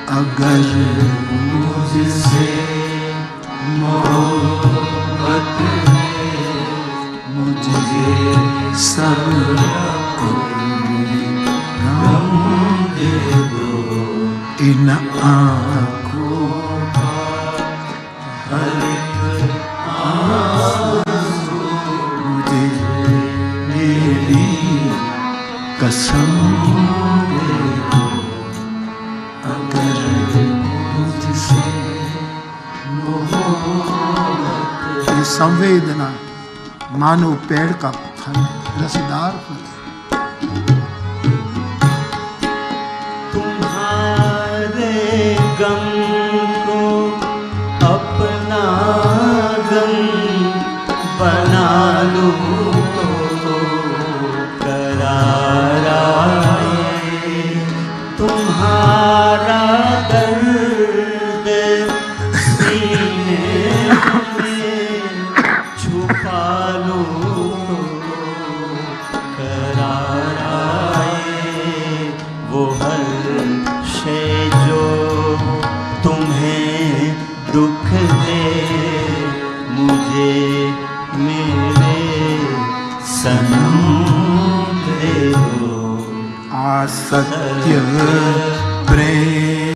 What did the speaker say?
अगर मुझसे मोहब्बत है, मुझे सब गम दे दो। इन आँखों का हर एक आंसू मुझे मेरी कसम दे दो। अगर मुझसे मोहब्बत, ये संवेदना मानो पेड़ का फल, रसदार फल। तुम्हारे गम को अपना गम बना लूं तो करार आए। तुम्हारा दर्द सीने में छुपा लूं तो करार आए। वो हर शय जो तुम्हें दुख दे, मुझे मेरे सनम दे दो। असत्य प्रेम